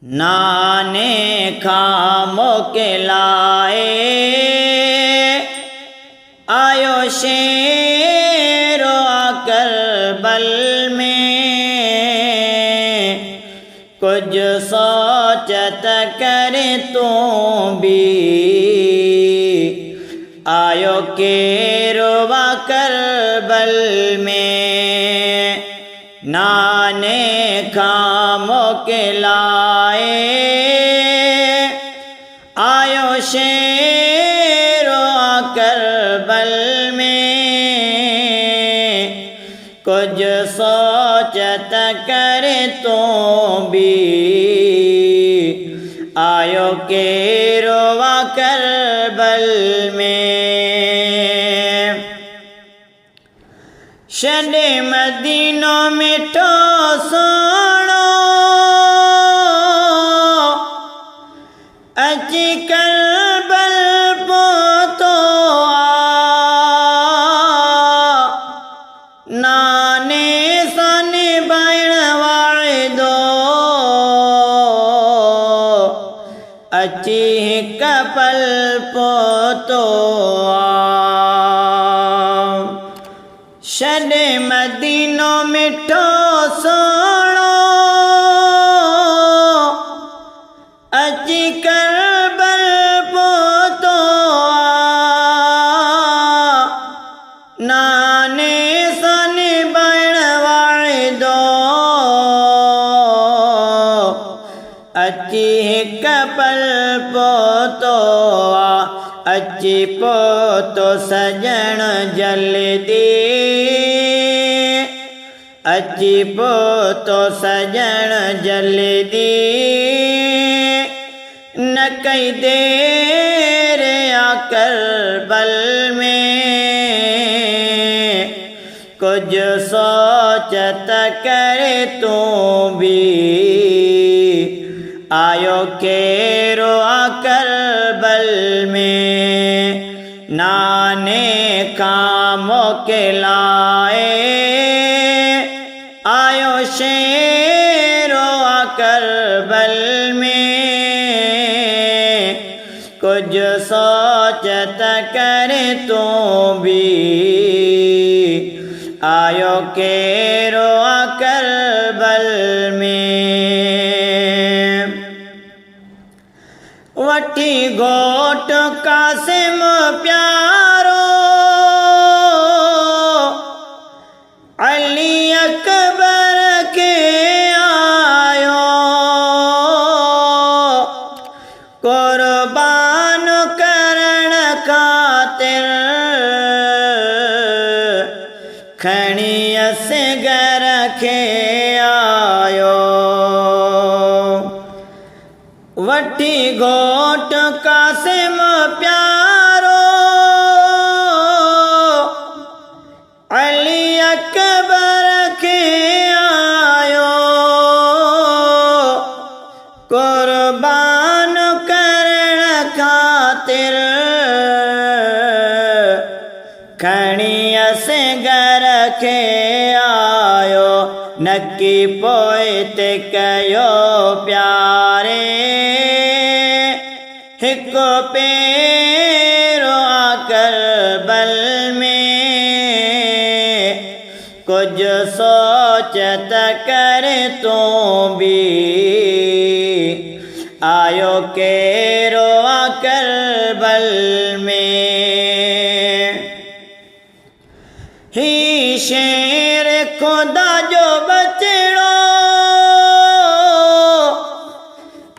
नाने खामों के लाए आयो शेरो आकर बल में, कुछ सोचत करे तू भी आयो केरो आकर बल में। नाने खामों के लाए आयो शेरो आकर बल में, कुछ सोचत करे तो भी आयो केरो आकर बल में। शने मदीनों में तो सोनो अची करबल पोतो नाने सने बैण वादो अची कपल पोतो शने मदीनों में तो सोनो अची करबल पोतो नाने सने बैण वादो अची कपल पोतो अची पोतो सजण जल्दी अची पोतो सजण जल्दी न कई देर आकर बल में, कुछ सोचत करे तू भी आयो केरो आकर बल में। नाने खामों के लाए आयो शेरो आकर बल में, कुछ सोचत करे तू भी आयो केरो आकर बल में। वठी घोट कासिम प्यारो अली अकबर के आयो, कुर्बान करण खातिर खणी असगर के आयो। वठी घोट कासिम प्यारो अली अकबर के आयो, कुर्बान करण खातिर खणी असगर के आयो। नक्की पोइते कयो प्यारे हिको पेरो आकर बल में, कुछ सोचत करे तू भी आयो केरो आकर बल में। ही शेर खुदा जो बचड़ो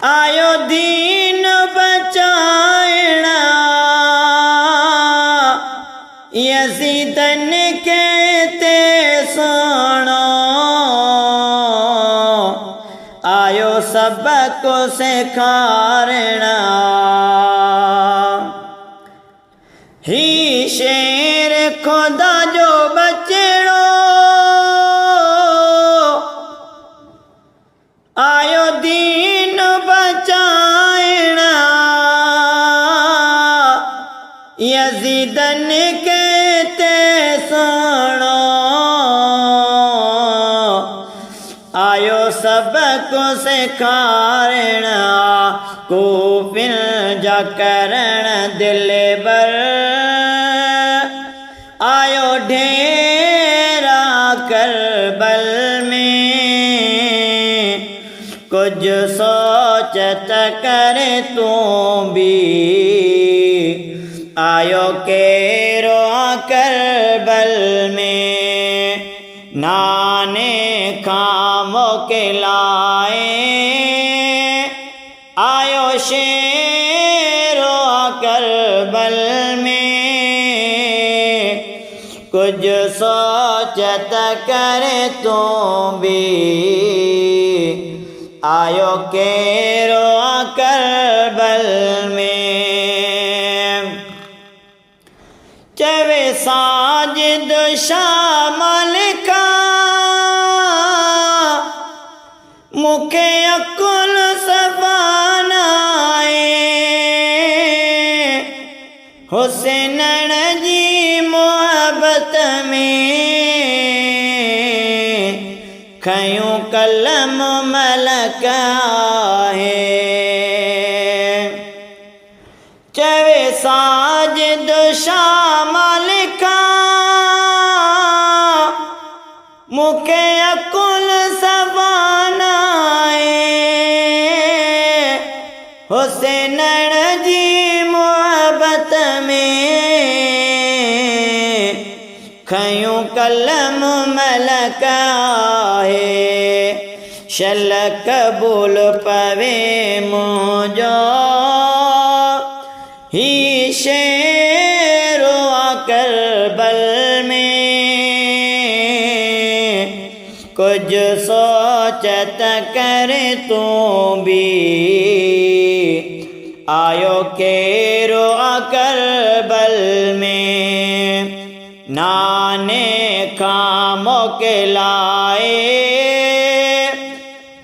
आयो दीन बचाइणा, यज़ीदन के ते सुनो आयो सबक सिखारणा। ही शेर खुदा जो बचड़ो आयो दीन बचाइणा, यज़ीदन के ते सुनो आयो सबक से खारण कूफिन जा करण दिल बर आयो ढेरा करबल में कुछ सोचत करे तू भी आयो केरो करबल में नाने खामो के लाए आयो शेरो करबल में कुछ सोचत करे तू भी आयो केरो करबल में चवे साजिद शामल का मुखे अकुल सबानाए हुसैन जी मोहब्बत में खयूं कलम मलक है चवे साजिद शामल का मुखे अकुल सबानाए हुसैन जी मोहब्बत में खयूं कलम मलक है शल कबूल पवे मुझो ही शेरो करबल में कुछ सोचत करे तू भी आयो केरो करबल में नाने खामो के लाए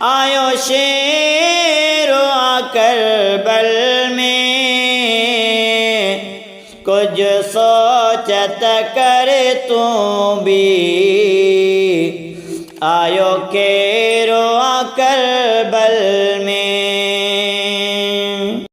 आयो शेरो करबल में कुछ सोचत करे तू भी आयो के